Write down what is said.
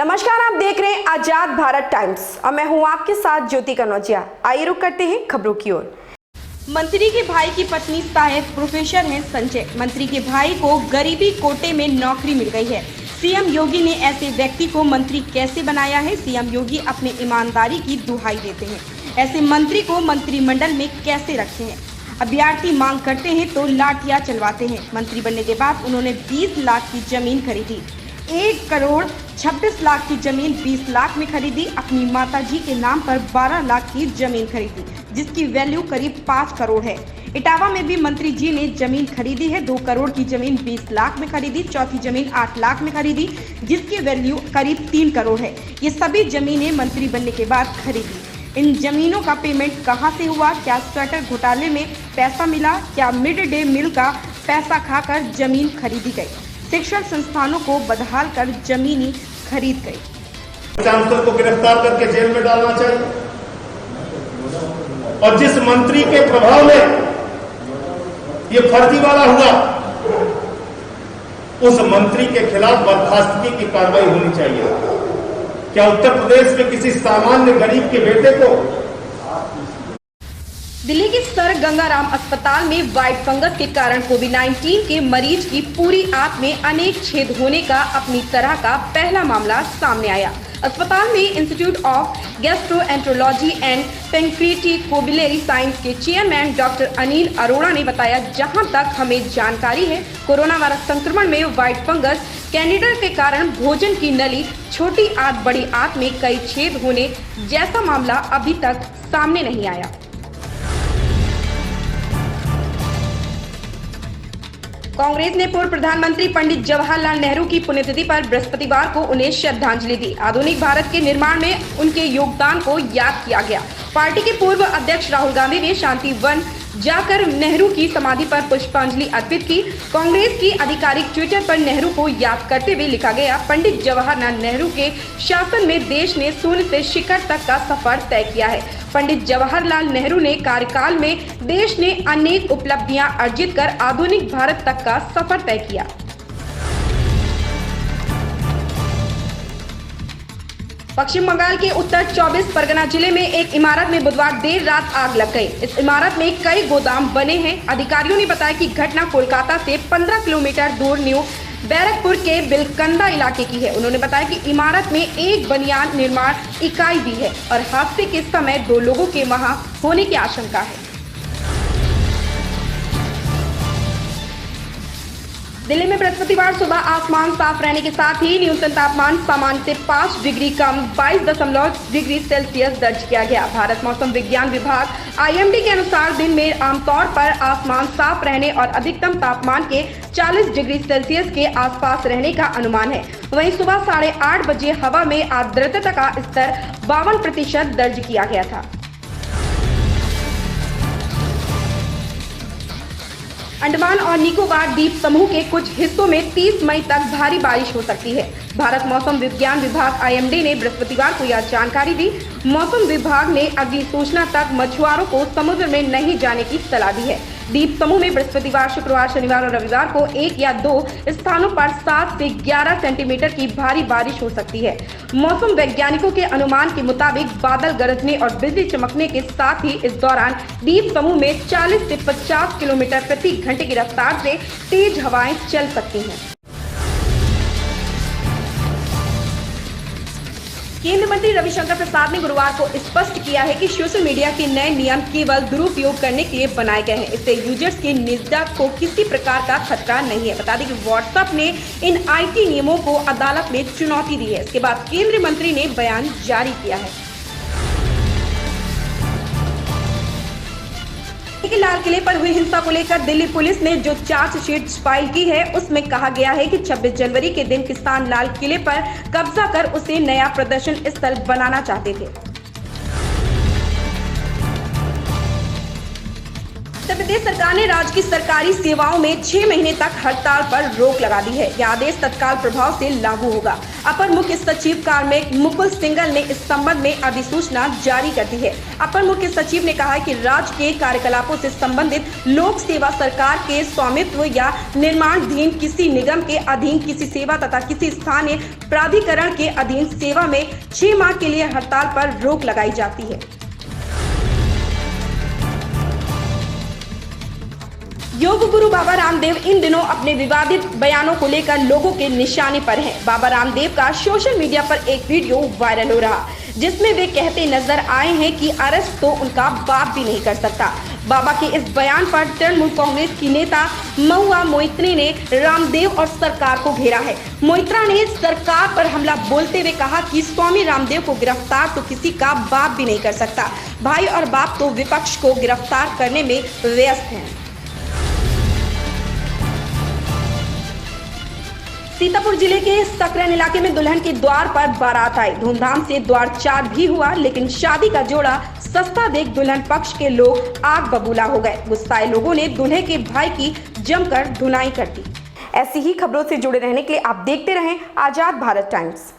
नमस्कार, आप देख रहे हैं आजाद भारत टाइम्स और मैं हूं आपके साथ ज्योति कनौजिया। आइए रुक करते हैं खबरों की ओर। मंत्री के भाई की पत्नी सहायक प्रोफेसर हैं संजय। मंत्री के भाई को गरीबी कोटे में नौकरी मिल गई है। सीएम योगी ने ऐसे व्यक्ति को मंत्री कैसे बनाया है? सीएम योगी अपने ईमानदारी की दुहाई देते हैं। ऐसे मंत्री को मंत्रिमंडल में कैसे रखते हैं? अभ्यर्थी मांग करते हैं तो लाठियां चलवाते हैं। मंत्री बनने के बाद उन्होंने 20 लाख की जमीन खरीदी, 1 करोड़ 26 लाख की जमीन 20 लाख में खरीदी। अपनी माताजी के नाम पर 12 लाख की जमीन खरीदी, जिसकी वैल्यू करीब 5 करोड़ है। इटावा में भी मंत्री जी ने जमीन खरीदी है। 2 करोड़ की जमीन 20 लाख में खरीदी। चौथी जमीन 8 लाख में खरीदी, जिसकी वैल्यू करीब 3 करोड़ है। ये सभी जमीनें मंत्री बनने के बाद खरीदी। इन जमीनों का पेमेंट कहां से हुआ? क्या स्वेटर घोटाले में पैसा मिला? क्या मिड डे मील का पैसा खाकर जमीन खरीदी गई? शिक्षण संस्थानों को बदहाल कर जमीनी खरीद गई। चांसलर को गिरफ्तार करके जेल में डालना चाहिए। और जिस मंत्री के प्रभाव में ये फर्जीवाड़ा हुआ, उस मंत्री के खिलाफ बर्खास्तगी की कार्रवाई होनी चाहिए। क्या उत्तर प्रदेश में किसी सामान्य गरीब के बेटे को? दिल्ली के सर गंगाराम अस्पताल में व्हाइट फंगस के कारण कोविड-19 के मरीज की पूरी आंत में अनेक छेद होने का अपनी तरह का पहला मामला सामने आया। अस्पताल में institute of gastroenterology and pancreaticobiliary science के चेयरमैन डॉक्टर अनिल अरोड़ा ने बताया, जहां तक हमें जानकारी है, कोरोना वायरस संक्रमण में व्हाइट फंगस कैंडिडा के कारण भोजन की नली, छोटी आंत, बड़ी आंत में कई छेद होने जैसा मामला अभी तक सामने नहीं आया। कांग्रेस ने पूर्व प्रधानमंत्री पंडित जवाहरलाल नेहरू की पुण्यतिथि पर बृहस्पतिवार को उन्हें श्रद्धांजलि दी। आधुनिक भारत के निर्माण में उनके योगदान को याद किया गया। पार्टी के पूर्व अध्यक्ष राहुल गांधी ने शांति वन जाकर नेहरू की समाधि पर पुष्पांजलि अर्पित की। कांग्रेस की आधिकारिक ट्विटर पर नेहरू को याद करते हुए लिखा गया, पंडित जवाहरलाल नेहरू के शासन में देश ने शून्य से शिखर तक का सफर तय किया है। पंडित जवाहरलाल नेहरू ने कार्यकाल में देश ने अनेक उपलब्धियां अर्जित कर आधुनिक भारत तक का सफर तय किया। पश्चिम बंगाल के उत्तर 24 परगना जिले में एक इमारत में बुधवार देर रात आग लग गई। इस इमारत में कई गोदाम बने हैं। अधिकारियों ने बताया कि घटना कोलकाता से 15 किलोमीटर दूर न्यू बैरकपुर के बिलकंदा इलाके की है। उन्होंने बताया कि इमारत में एक बनियान निर्माण इकाई भी है और हादसे के समय 2 लोगों के वहां होने की आशंका है। दिल्ली में बृहस्पतिवार सुबह आसमान साफ रहने के साथ ही न्यूनतम तापमान सामान्य से 5 डिग्री कम 22.0 डिग्री सेल्सियस दर्ज किया गया। भारत मौसम विज्ञान विभाग IMD के अनुसार दिन में आमतौर पर आसमान साफ रहने और अधिकतम तापमान के 40 डिग्री सेल्सियस के आसपास रहने का अनुमान है। वहीं सुबह 8:30 बजे हवा में आर्द्रता का स्तर 52% दर्ज किया गया था। अंडमान और निकोबार द्वीप समूह के कुछ हिस्सों में 30 मई तक भारी बारिश हो सकती है। भारत मौसम विज्ञान विभाग IMD ने बृहस्पतिवार को यह जानकारी दी। मौसम विभाग ने अगली सूचना तक मछुआरों को समुद्र में नहीं जाने की सलाह दी है। द्वीप समूह में बृहस्पतिवार, शुक्रवार, शनिवार और रविवार को 1 या 2 स्थानों पर 7 से 11 सेंटीमीटर की भारी बारिश हो सकती है। मौसम वैज्ञानिकों के अनुमान के मुताबिक बादल गरजने और बिजली चमकने के साथ ही इस दौरान द्वीप समूह में 40 से 50 किलोमीटर प्रति घंटे की रफ्तार से तेज हवाएं चल सकती हैं। केंद्रीय मंत्री रविशंकर प्रसाद ने गुरुवार को स्पष्ट किया है कि सोशल मीडिया के नए नियम केवल दुरुपयोग करने के लिए बनाए गए हैं। इससे यूजर्स की निजता को किसी प्रकार का खतरा नहीं है। बता दें कि व्हाट्सएप ने इन IT नियमों को अदालत में चुनौती दी है। इसके बाद केंद्रीय मंत्री ने बयान जारी किया है। लाल किले पर हुई हिंसा को लेकर दिल्ली पुलिस ने जो चार्जशीट फाइल की है, उसमें कहा गया है कि 26 जनवरी के दिन किसान लाल किले पर कब्जा कर उसे नया प्रदर्शन स्थल बनाना चाहते थे। उत्तर प्रदेश सरकार ने राज्य की सरकारी सेवाओं में 6 महीने तक हड़ताल पर रोक लगा दी है। यह आदेश तत्काल प्रभाव से लागू होगा। अपर मुख्य सचिव कार्मिक मुकुल सिंघल ने इस संबंध में अधिसूचना जारी कर दी है। अपर मुख्य सचिव ने कहा कि राज्य के कार्यकलापों से संबंधित लोक सेवा सरकार के स्वामित्व या निर्माणाधीन किसी निगम के अधीन किसी सेवा तथा किसी स्थानीय प्राधिकरण के अधीन सेवा में 6 माह के लिए हड़ताल पर रोक लगाई जाती है। योग गुरु बाबा रामदेव इन दिनों अपने विवादित बयानों को लेकर लोगों के निशाने पर हैं। बाबा रामदेव का सोशल मीडिया पर एक वीडियो वायरल हो रहा, जिसमें वे कहते नजर आए हैं कि अरेस्ट तो उनका बाप भी नहीं कर सकता। बाबा के इस बयान पर तृणमूल कांग्रेस की नेता महुआ मोइत्री ने रामदेव और सरकार को घेरा है। मोइत्रा ने सरकार पर हमला बोलते हुए कहा कि स्वामी रामदेव को गिरफ्तार तो किसी का बाप भी नहीं कर सकता। भाई और बाप तो विपक्ष को गिरफ्तार करने में व्यस्त हैं। सीतापुर जिले के सकरन इलाके में दुल्हन के द्वार पर बारात आई। धूमधाम से द्वार चार भी हुआ, लेकिन शादी का जोड़ा सस्ता देख दुल्हन पक्ष के लोग आग बबूला हो गए। गुस्साए लोगों ने दूल्हे के भाई की जमकर धुनाई कर दी। ऐसी ही खबरों से जुड़े रहने के लिए आप देखते रहें आजाद भारत टाइम्स।